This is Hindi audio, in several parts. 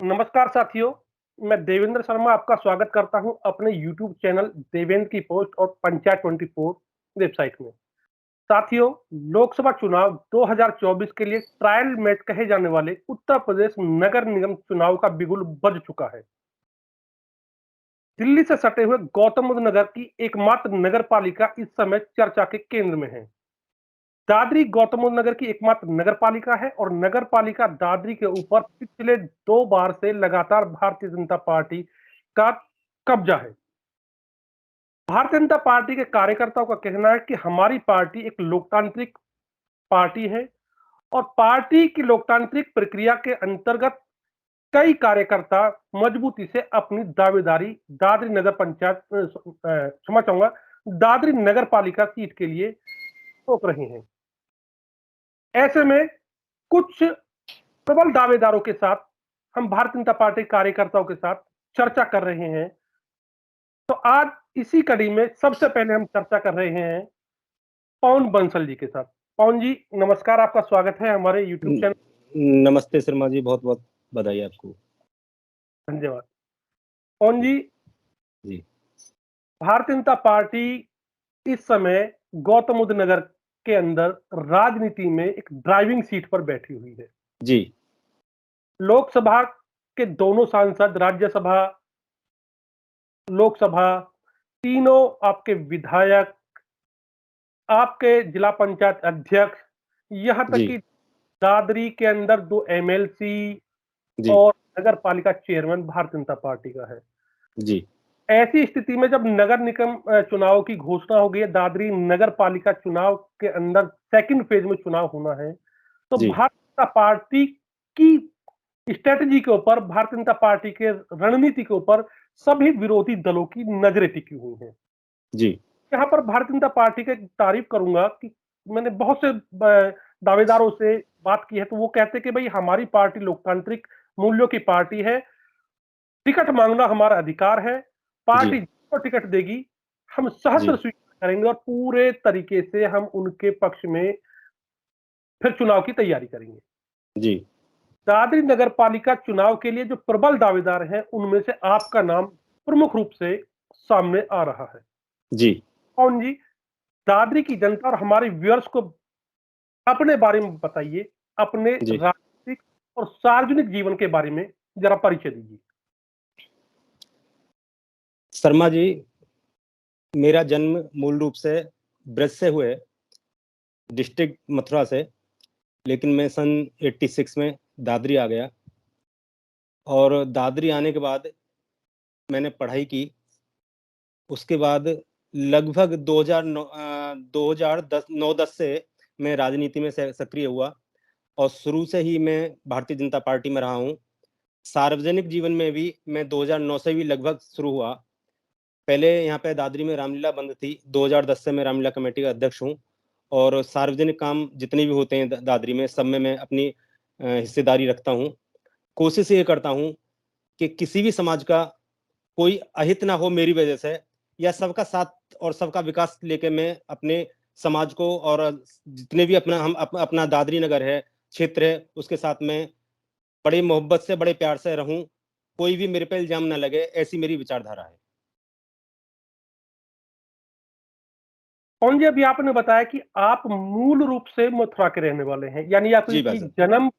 नमस्कार साथियों, मैं देवेंद्र शर्मा आपका स्वागत करता हूं अपने यूट्यूब चैनल देवेंद्र की पोस्ट और पंचायत 24 वेबसाइट में। साथियों, लोकसभा चुनाव 2024 के लिए ट्रायल मैच कहे जाने वाले उत्तर प्रदेश नगर निगम चुनाव का बिगुल बज चुका है। दिल्ली से सटे हुए गौतम बुद्ध नगर की एकमात्र नगर पालिका इस समय चर्चा के केंद्र में है। दादरी गौतम बुद्ध नगर की एकमात्र नगर पालिका है और नगर पालिका दादरी के ऊपर पिछले 2 बार से लगातार भारतीय जनता पार्टी का कब्जा है। भारतीय जनता पार्टी के कार्यकर्ताओं का कहना है कि हमारी पार्टी एक लोकतांत्रिक पार्टी है और पार्टी की लोकतांत्रिक प्रक्रिया के अंतर्गत कई कार्यकर्ता मजबूती से अपनी दावेदारी दादरी नगर पंचायत क्षमा चाहूंगा दादरी नगर पालिका सीट के लिए ठोक रहे हैं। ऐसे में कुछ प्रबल दावेदारों के साथ हम भारतीय जनता पार्टी कार्यकर्ताओं के साथ चर्चा कर रहे हैं। तो आज इसी कड़ी में सबसे पहले हम चर्चा कर रहे हैं पवन बंसल जी के साथ। पवन जी, नमस्कार, आपका स्वागत है हमारे यूट्यूब चैनल। नमस्ते शर्मा जी, बहुत बहुत बधाई आपको। धन्यवाद। पवन जी, भारतीय जनता पार्टी इस समय गौतम बुद्ध नगर के अंदर राजनीति में एक ड्राइविंग सीट पर बैठी हुई है जी। लोकसभा के दोनों सांसद, राज्यसभा, लोकसभा, तीनों आपके विधायक, आपके जिला पंचायत अध्यक्ष, यहां तक कि दादरी के अंदर 2 एमएलसी और नगर पालिका चेयरमैन भारतीय जनता पार्टी का है जी। ऐसी स्थिति में जब नगर निगम चुनाव की घोषणा हो गई है, दादरी नगर पालिका चुनाव के अंदर सेकंड फेज में चुनाव होना है, तो भारतीय जनता पार्टी की स्ट्रेटजी के ऊपर, भारतीय जनता पार्टी के रणनीति के ऊपर सभी विरोधी दलों की नजरें टिकी हुई हैं। जी। यहाँ पर भारतीय जनता पार्टी की तारीफ करूंगा कि मैंने बहुत से दावेदारों से बात की है, तो वो कहते हैं कि भाई हमारी पार्टी लोकतांत्रिक मूल्यों की पार्टी है, टिकट मांगना हमारा अधिकार है, पार्टी जिसको टिकट देगी हम सहर्ष स्वीकार करेंगे और पूरे तरीके से हम उनके पक्ष में फिर चुनाव की तैयारी करेंगे। जी। दादरी नगर पालिका चुनाव के लिए जो प्रबल दावेदार हैं, उनमें से आपका नाम प्रमुख रूप से सामने आ रहा है। जी। पवन जी, दादरी की जनता और हमारे व्यूअर्स को अपने बारे में बताइए, अपने राजनीतिक और सार्वजनिक जीवन के बारे में जरा परिचय दीजिए। शर्मा जी, मेरा जन्म मूल रूप से ब्रज से हुए, डिस्ट्रिक्ट मथुरा से, लेकिन मैं सन 86 में दादरी आ गया और दादरी आने के बाद मैंने पढ़ाई की। उसके बाद लगभग 2009-10 से मैं राजनीति में सक्रिय हुआ और शुरू से ही मैं भारतीय जनता पार्टी में रहा हूँ। सार्वजनिक जीवन में भी मैं 2009 से भी लगभग शुरू हुआ। पहले यहाँ पे दादरी में रामलीला बंद थी, 2010 से मैं रामलीला कमेटी का अध्यक्ष हूँ और सार्वजनिक काम जितने भी होते हैं दादरी में, सब में मैं अपनी हिस्सेदारी रखता हूँ। कोशिश ये करता हूँ कि किसी भी समाज का कोई अहित ना हो मेरी वजह से, या सबका साथ और सबका विकास लेके मैं अपने समाज को और जितने भी अपना दादरी नगर है, क्षेत्र है, उसके साथ में बड़े मोहब्बत से, बड़े प्यार से रहूं, कोई भी मेरे पे इल्जाम ना लगे, ऐसी मेरी विचारधारा है। पवन जी, अभी आपने बताया कि आप मूल रूप से मथुरा के रहने वाले हैं, यानी आपकी जन्म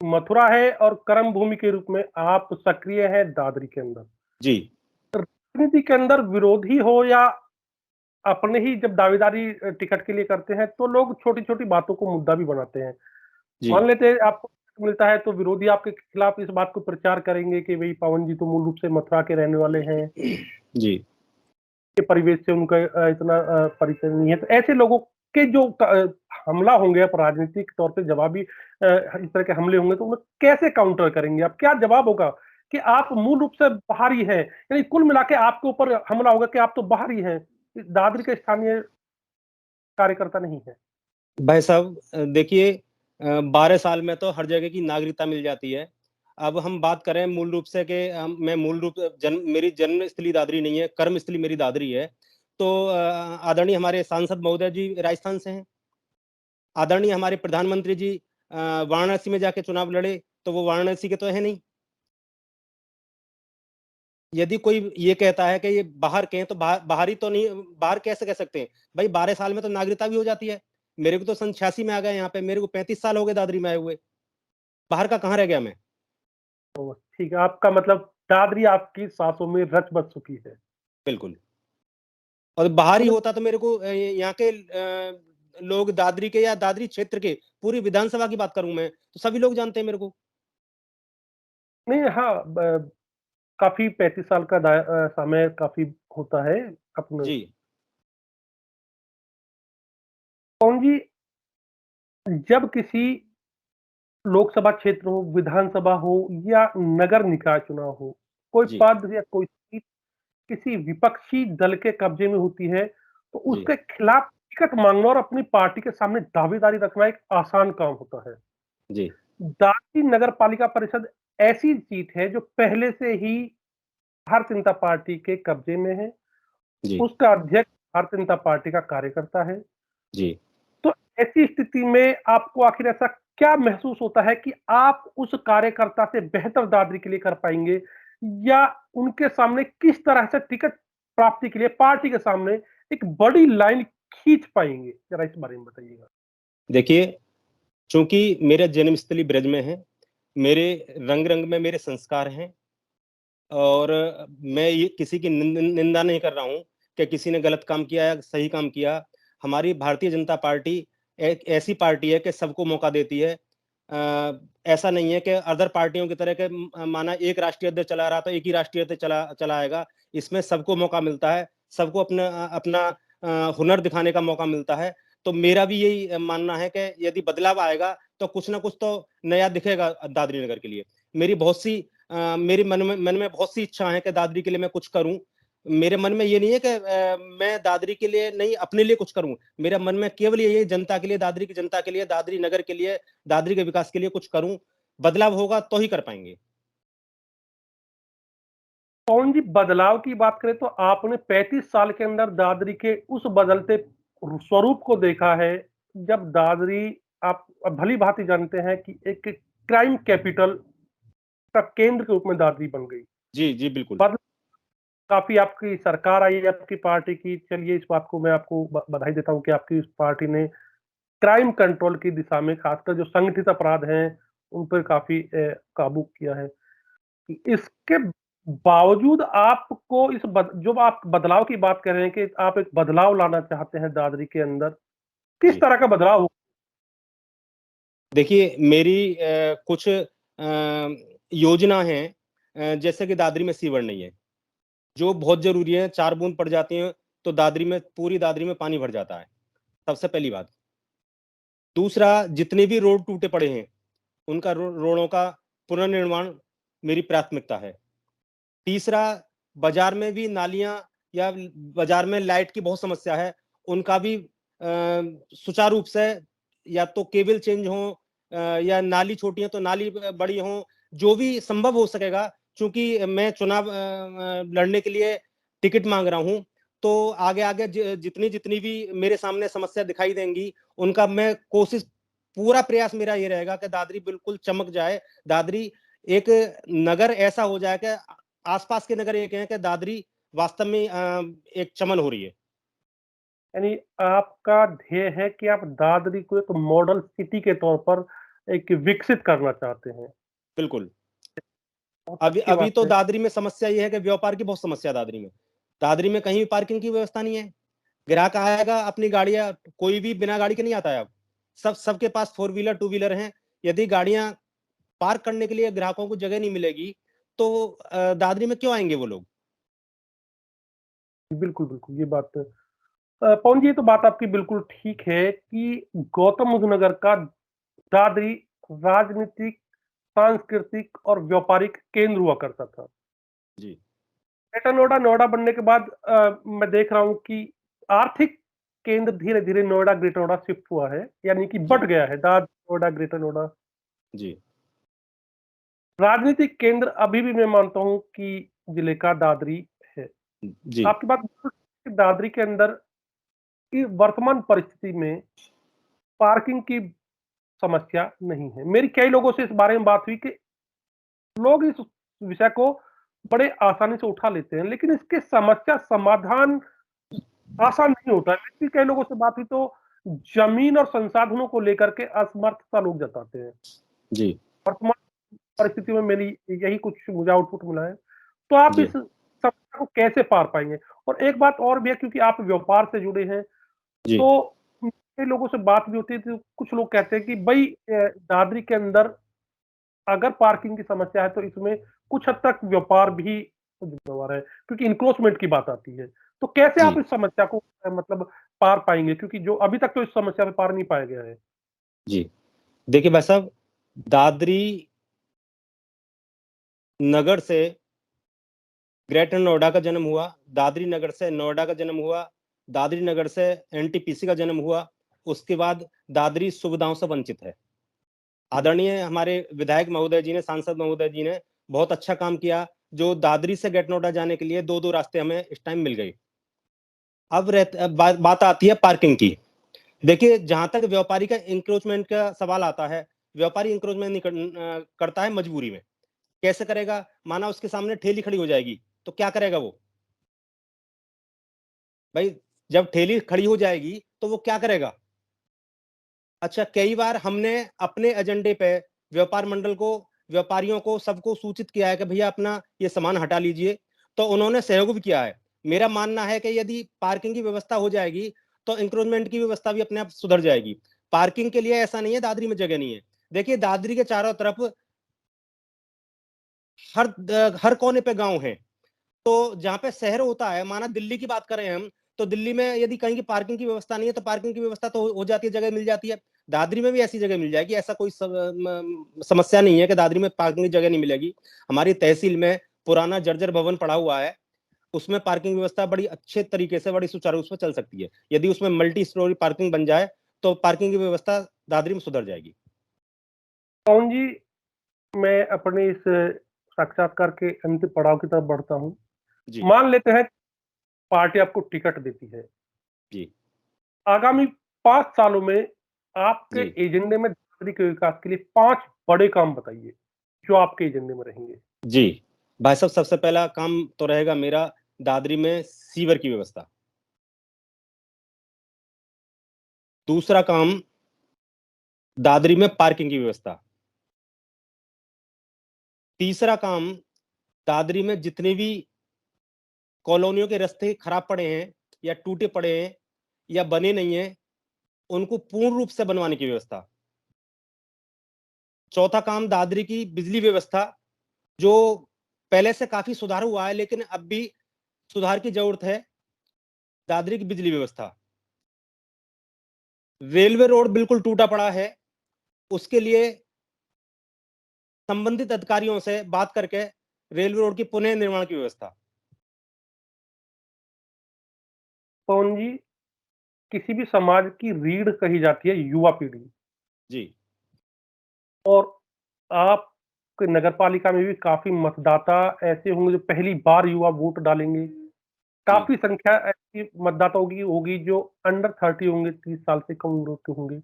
मथुरा है और कर्म भूमि के रूप में आप सक्रिय हैं दादरी के अंदर। जी। राजनीति के अंदर विरोधी हो या अपने ही जब दावेदारी टिकट के लिए करते हैं, तो लोग छोटी-छोटी बातों को मुद्दा भी बनाते हैं। मान लेते हैं आपको मिलता है तो विरोधी आपके खिलाफ इस बात को प्रचार करेंगे कि भाई पवन जी तो मूल रूप से मथुरा के रहने वाले हैं। जी। के परिवेश से उनका इतना परिचय नहीं है, तो ऐसे लोगों के जो हमला होंगे, आप राजनीतिक तौर पे जवाबी इस तरह के हमले होंगे, तो उन्हें कैसे काउंटर करेंगे आप? क्या जवाब होगा कि आप मूल रूप से बाहरी हैं, यानी कुल मिला के आपके ऊपर हमला होगा कि आप तो बाहरी हैं, दादरी के स्थानीय कार्यकर्ता नहीं है? भाई साहब देखिए, 12 साल में तो हर जगह की नागरिकता मिल जाती है। अब हम बात करें मूल रूप से कि मैं मूल रूप मेरी जन्म स्थली दादरी नहीं है, कर्म स्थली मेरी दादरी है। तो आदरणीय हमारे सांसद महोदय जी राजस्थान से हैं। आदरणीय हमारे प्रधानमंत्री जी वाराणसी में जाके चुनाव लड़े, तो वो वाराणसी के तो है नहीं। यदि कोई ये कहता है कि ये बाहर के हैं तो बाहर ही तो नहीं, बाहर कैसे कह सकते हैं भाई? 12 साल में तो नागरिकता भी हो जाती है। मेरे को तो सन 86 में आ गया यहाँ पे, मेरे को 35 साल हो गए दादरी में आए हुए। बाहर का कहाँ रह गया मैं? तो ठीक है, आपका मतलब दादरी आपकी सांसों में रच बस चुकी है। बिल्कुल। और बाहर ही मतलब होता तो मेरे को यहाँ के लोग दादरी के या दादरी क्षेत्र के, पूरी विधानसभा की बात करूं मैं तो सभी लोग जानते हैं मेरे को। नहीं, हाँ, काफी 35 साल का समय काफी होता है अपने। जी पवन जी, जब किसी लोकसभा क्षेत्र हो, विधानसभा हो या नगर निकाय चुनाव हो, कोई जी पद या कोई सीट किसी विपक्षी दल के कब्जे में होती है, तो जी उसके खिलाफ टिकट मांगना और अपनी पार्टी के सामने दावेदारी रखना एक आसान काम होता है। जी दादरी नगर पालिका परिषद ऐसी सीट है जो पहले से ही भारतीय जनता पार्टी के कब्जे में है। जी उसका अध्यक्ष भारतीय जनता पार्टी का कार्यकर्ता है। जी। तो ऐसी स्थिति में आपको आखिर ऐसा क्या महसूस होता है कि आप उस कार्यकर्ता से बेहतर दादरी के लिए कर पाएंगे, या उनके सामने किस तरह से टिकट प्राप्ति के लिए पार्टी के सामने एक बड़ी लाइन खींच पाएंगे? जरा इस बारे में बताइएगा। देखिए, चूंकि मेरा जन्मस्थली ब्रज में है, मेरे रंग रंग में मेरे संस्कार हैं, और मैं ये किसी की निंदा नहीं कर रहा हूँ कि किसी ने गलत काम किया या सही काम किया। हमारी भारतीय जनता पार्टी एक ऐसी पार्टी है कि सबको मौका देती है। ऐसा नहीं है कि अदर पार्टियों की तरह के माना एक राष्ट्रीय अध्यक्ष चला रहा तो एक ही राष्ट्रीय अध्यक्ष चलाएगा। इसमें सबको मौका मिलता है, सबको अपना अपना हुनर दिखाने का मौका मिलता है। तो मेरा भी यही मानना है कि यदि बदलाव आएगा तो कुछ ना कुछ तो नया दिखेगा दादरी नगर के लिए। मेरी बहुत सी मेरे मन में बहुत सी इच्छा है कि दादरी के लिए मैं कुछ करूं। मेरे मन में ये नहीं है कि मैं दादरी के लिए नहीं, अपने लिए कुछ करूं। मेरा मन में केवल ये जनता के लिए, दादरी की जनता के लिए, दादरी नगर के लिए, दादरी के विकास के लिए कुछ करूं। बदलाव होगा तो ही कर पाएंगे। पवन जी, बदलाव की बात करें तो आपने 35 साल के अंदर दादरी के उस बदलते स्वरूप को देखा है, जब दादरी, आप भली भांति जानते हैं कि एक क्राइम कैपिटल का केंद्र के रूप में दादरी बन गई। जी जी बिल्कुल। बद काफी आपकी सरकार आई है, आपकी पार्टी की, चलिए इस बात को मैं आपको बधाई देता हूं कि आपकी इस पार्टी ने क्राइम कंट्रोल की दिशा में खासकर जो संगठित अपराध हैं उन पर काफी काबू किया है। इसके बावजूद आपको जो आप बदलाव की बात कर रहे हैं कि आप एक बदलाव लाना चाहते हैं दादरी के अंदर, किस जी तरह का बदलाव हो? देखिए, मेरी कुछ योजना है, जैसे कि दादरी में सीवर नहीं है, जो बहुत जरूरी है। 4 बूंद पड़ जाती हैं तो दादरी में, पूरी दादरी में पानी भर जाता है। सबसे पहली बात। दूसरा, जितने भी रोड टूटे पड़े हैं उनका रोडों का पुनर्निर्माण मेरी प्राथमिकता है। तीसरा, बाजार में भी नालियां या बाजार में लाइट की बहुत समस्या है, उनका भी सुचारू रूप से या तो केबल चेंज हो, या नाली छोटी है तो नाली बड़ी हो, जो भी संभव हो सकेगा। क्योंकि मैं चुनाव लड़ने के लिए टिकट मांग रहा हूं, तो आगे आगे जितनी जितनी भी मेरे सामने समस्या दिखाई देंगी, उनका मैं कोशिश, पूरा प्रयास मेरा ये रहेगा कि दादरी बिल्कुल चमक जाए। दादरी एक नगर ऐसा हो जाए कि आसपास के नगर ये कहें कि दादरी वास्तव में एक चमन हो रही है। यानी आपका ध्येय है कि आप दादरी को एक मॉडल सिटी के तौर पर एक विकसित करना चाहते हैं। बिल्कुल। बहुत अभी अच्छी अभी बात तो है। दादरी में समस्या ये है कि व्यापार की बहुत समस्या है दादरी में। दादरी में कहीं भी पार्किंग की व्यवस्था नहीं है। ग्राहक आएगा अपनी गाड़ियां, कोई भी बिना गाड़ी के नहीं आता है अब। सबके पास 4 व्हीलर 2 व्हीलर हैं। यदि गाड़ियां पार्क करने के लिए ग्राहकों को जगह नहीं मिलेगी तो दादरी में क्यों आएंगे वो लोग? बिल्कुल, बिल्कुल, ये बात पवन जी, ये तो बात आपकी बिल्कुल ठीक है कि गौतम बुद्ध नगर का दादरी राजनीतिक, सांस्कृतिक और व्यापारिक केंद्र हुआ करता था। जी ग्रेटर नोएडा नोएडा बनने के बाद मैं देख रहा हूं कि आर्थिक केंद्र धीरे धीरे नोएडा ग्रेटर नोएडा शिफ्ट हुआ है, यानी कि जी बढ़ गया है दादरी नोएडा ग्रेटर नोएडा। जी राजनीतिक केंद्र अभी भी मैं मानता हूं कि जिले का दादरी है। जी आपकी बात बिल्कुल ठीक है, दादरी के अंदर की वर्तमान परिस्थिति में पार्किंग की समस्या नहीं है। मेरी कई लोगों से इस बारे में बात हुई कि लोग इस विषय को बड़े आसानी से उठा लेते हैं, लेकिन इसके समस्या समाधान आसान नहीं होता है। मेरी कई लोगों से बात हुई तो जमीन और संसाधनों को लेकर के असमर्थता लोग जताते हैं। जी, वर्तमान परिस्थिति में मेरी यही कुछ मुझे आउटपुट मिला है। तो आप जी, इस समस्या को कैसे पार पाएँगे? और एक बात और भी है, क्योंकि आप व्यापार से जुड़े हैं, जी, तो कई लोगों से बात भी होती है, तो कुछ लोग कहते हैं कि भई दादरी के अंदर अगर पार्किंग की समस्या है तो इसमें कुछ हद तक व्यापार भी जिम्मेवार है, क्योंकि इंक्रोचमेंट की बात आती है। तो कैसे आप जी, इस समस्या को मतलब पार पाएँगे? क्योंकि जो अभी तक तो इस समस्या पे पार नहीं पाया गया है। जी। देखिए भाई साहब, दादरी नगर से ग्रेटर नोएडा का जन्म हुआ, दादरी नगर से नोएडा का जन्म हुआ, दादरी नगर से एनटीपीसी का जन्म हुआ, उसके बाद दादरी सुविधाओं से वंचित है। आदरणीय हमारे विधायक महोदय जी ने, सांसद महोदय जी ने बहुत अच्छा काम किया, जो दादरी से ग्रेटर नोएडा जाने के लिए 2-2 रास्ते हमें इस टाइम मिल गए। अब बात आती है पार्किंग की। देखिए, जहाँ तक व्यापारी का एन्क्रोचमेंट का सवाल आता है, व्यापारी एन्क्रोचमेंट नहीं करता है मजबूरी में। कैसे करेगा? माना उसके सामने ठेली खड़ी हो जाएगी, तो क्या करेगा वो? भाई, जब ठेली खड़ी हो जाएगी, तो वो क्या करेगा? अच्छा, कई बार हमने अपने एजेंडे पे व्यापार मंडल को, व्यापारियों को, सबको सूचित किया है कि भैया अपना ये सामान हटा लीजिए, तो उन्होंने सहयोग भी किया है। मेरा मानना है कि यदि पार्किंग की व्यवस्था हो जाएगी, तो एन्क्रोचमेंट की व्यवस्था भी अपने आप सुधर जाएगी। पार्किंग के लिए ऐसा नहीं है दादरी में जगह नहीं है। देखिए, दादरी के चारों तरफ हर कोने पे गाँव हैं। तो जहाँ पे शहर होता है, माना दिल्ली की बात करें हम, तो दिल्ली में यदि कहीं की पार्किंग की व्यवस्था नहीं है, तो पार्किंग की व्यवस्था तो हो जाती है, जगह मिल जाती है। दादरी में भी ऐसी जगह मिल जाएगी, ऐसा कोई समस्या नहीं है कि दादरी में पार्किंग की जगह नहीं मिलेगी। हमारी तहसील में पुराना जर्जर भवन पड़ा हुआ है, उसमें पार्किंग व्यवस्था बड़ी अच्छे तरीके से, बड़ी सुचारू रूप से चल सकती है। यदि उसमें मल्टी स्टोरी पार्किंग बन जाए, तो पार्किंग की व्यवस्था दादरी में सुधर जाएगी। पवन जी, मैं अपने इस साक्षात्कार के अंतिम पड़ाव की तरफ बढ़ता हूँ। जी, मान लेते हैं पार्टी आपको टिकट देती है। जी, आगामी 5 सालों में आपके जी, एजेंडे में दादरी के विकास के लिए 5 बड़े काम बताइए, जो आपके एजेंडे में रहेंगे। जी। भाई साहब, सबसे पहला काम तो रहेगा मेरा दादरी में सीवर की व्यवस्था। दूसरा काम दादरी में पार्किंग की व्यवस्था। तीसरा काम दादरी में जितने भी कॉलोनियों के रास्ते खराब पड़े हैं या टूटे पड़े हैं या बने नहीं हैं, उनको पूर्ण रूप से बनवाने की व्यवस्था। चौथा काम दादरी की बिजली व्यवस्था, जो पहले से काफी सुधार हुआ है, लेकिन अब भी सुधार की जरूरत है। दादरी की बिजली व्यवस्था। रेलवे रोड बिल्कुल टूटा पड़ा है, उसके लिए संबंधित अधिकारियों से बात करके रेलवे रोड की पुनः निर्माण की व्यवस्था। पवन जी, किसी भी समाज की रीढ़ कही जाती है युवा पीढ़ी, जी, और आप नगर पालिका में भी काफी मतदाता ऐसे होंगे जो पहली बार युवा वोट डालेंगे। जी, काफी संख्या ऐसी मतदाताओं की होगी जो अंडर 30 होंगे, 30 साल से कम उम्र के होंगे।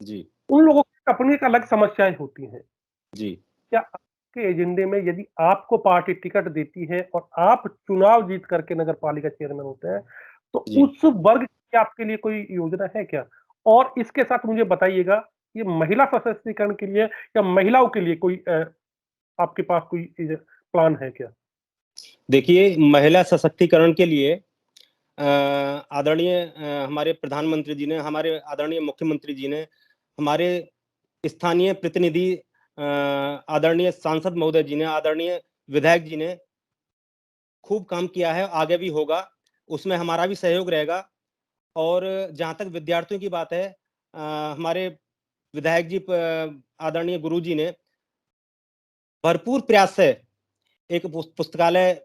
जी, उन लोगों की अपनी एक अलग समस्याएं होती हैं। जी, क्या आपके एजेंडे में यदि आपको पार्टी टिकट देती है और आप चुनाव जीत करके नगर पालिका चेयरमैन होते हैं, तो जी। उस वर्ग की आपके लिए कोई योजना है क्या? और इसके साथ मुझे बताइएगा, ये महिला सशक्तिकरण के लिए या महिलाओं के लिए कोई आपके पास कोई प्लान है क्या? देखिए, महिला सशक्तिकरण के लिए आदरणीय हमारे प्रधानमंत्री जी ने, हमारे आदरणीय मुख्यमंत्री जी ने, हमारे स्थानीय प्रतिनिधि आदरणीय सांसद महोदय जी ने, आदरणीय विधायक जी ने खूब काम किया है, आगे भी होगा। उसमें हमारा भी सहयोग रहेगा। और जहाँ तक विद्यार्थियों की बात है, हमारे विधायक जी आदरणीय गुरु जी ने भरपूर प्रयास से एक पुस्तकालय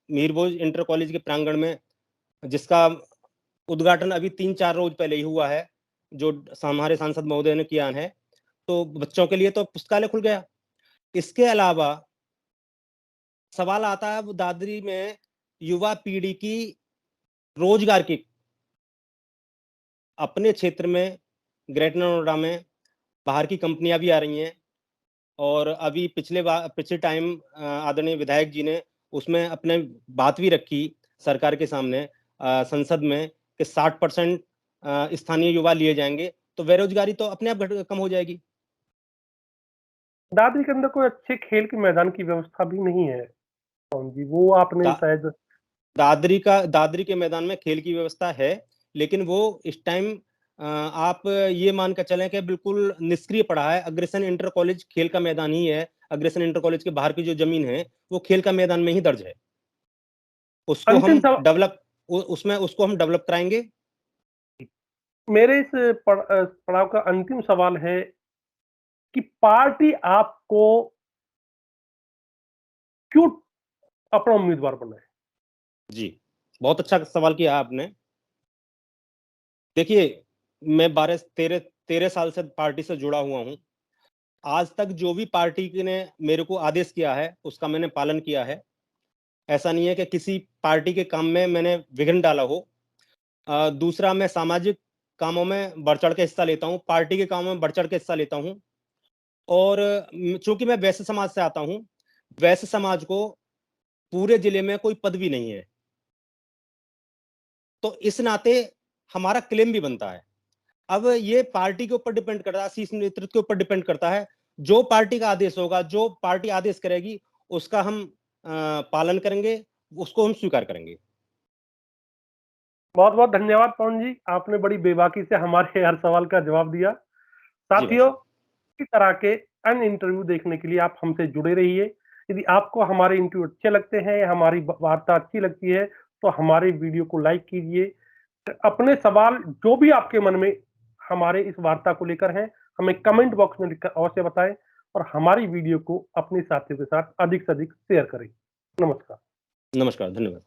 मीरभोज इंटर कॉलेज के प्रांगण में, जिसका उद्घाटन अभी 3-4 रोज पहले ही हुआ है, जो हमारे सांसद महोदय ने किया है। तो बच्चों के लिए तो पुस्तकालय खुल गया। इसके अलावा सवाल आता है अब दादरी में युवा पीढ़ी की रोजगार की। अपने क्षेत्र में ग्रेटर नोएडा में बाहर की कंपनियां भी आ रही हैं, और अभी पिछले टाइम आदरणीय विधायक जी ने उसमें अपने बात भी रखी सरकार के सामने संसद में कि 60% स्थानीय युवा लिए जाएंगे, तो बेरोजगारी तो अपने आप कम हो जाएगी। दादरी के अंदर कोई अच्छे खेल के मैदान की व्यवस्था भी नहीं है पवन जी, वो आपने शायद दादरी के मैदान में खेल की व्यवस्था है, लेकिन वो इस टाइम आप ये मान कर चलें कि बिल्कुल निष्क्रिय पड़ा है। अग्रसेन इंटर कॉलेज खेल का मैदान ही है। अग्रसेन इंटर कॉलेज के बाहर की जो जमीन है वो खेल का मैदान में ही दर्ज है। उसको हम डेवलप कराएंगे। मेरे इस पड़ाव का अंतिम सवाल है कि पार्टी आपको क्यों अपना उम्मीदवार बनाए? जी, बहुत अच्छा सवाल किया आपने। देखिए, मैं 13 साल से पार्टी से जुड़ा हुआ हूं। आज तक जो भी पार्टी ने मेरे को आदेश किया है उसका मैंने पालन किया है। ऐसा नहीं है कि किसी पार्टी के काम में मैंने विघ्न डाला हो। दूसरा, मैं सामाजिक कामों में बढ़ चढ़ के हिस्सा लेता हूं, पार्टी के कामों में बढ़ चढ़ के हिस्सा लेता हूं। और चूंकि मैं वैश्य समाज से आता हूं, वैश्य समाज को पूरे जिले में कोई पदवी नहीं है, तो इस नाते हमारा क्लेम भी बनता है। अब ये पार्टी के ऊपर डिपेंड करता है, शीर्ष नेतृत्व के ऊपर डिपेंड करता है। जो पार्टी का आदेश होगा, जो पार्टी आदेश करेगी, उसका हम पालन करेंगे, उसको हम स्वीकार करेंगे। बहुत बहुत धन्यवाद पवन जी, आपने बड़ी बेबाकी से हमारे हर सवाल का जवाब दिया। साथियों, इस तरह के अन्य इंटरव्यू देखने के लिए आप हमसे जुड़े रहिए। यदि आपको हमारे इंटरव्यू अच्छे लगते हैं या हमारी वार्ता अच्छी लगती है तो हमारे वीडियो को लाइक कीजिए। अपने सवाल जो भी आपके मन में हमारे इस वार्ता को लेकर हैं, हमें कमेंट बॉक्स में लिखकर अवश्य बताएं और हमारी वीडियो को अपने साथियों के साथ अधिक से अधिक शेयर करें। नमस्कार। नमस्कार, धन्यवाद।